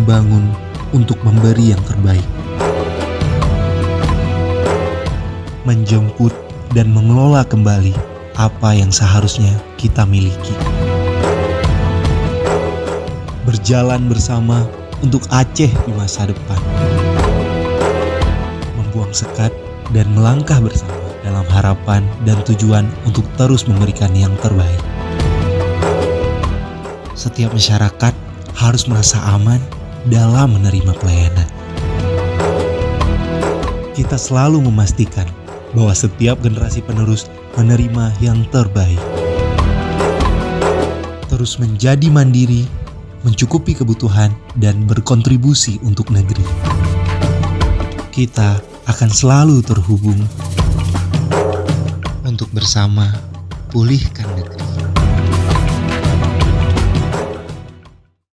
membangun untuk memberi yang terbaik. Menjemput dan mengelola kembali apa yang seharusnya kita miliki. Berjalan bersama untuk Aceh di masa depan. Membuang sekat dan melangkah bersama dalam harapan dan tujuan untuk terus memberikan yang terbaik. Setiap masyarakat harus merasa aman dalam menerima pelayanan. Kita selalu memastikan bahwa setiap generasi penerus menerima yang terbaik. Terus menjadi mandiri, mencukupi kebutuhan, dan berkontribusi untuk negeri. Kita akan selalu terhubung untuk bersama pulihkan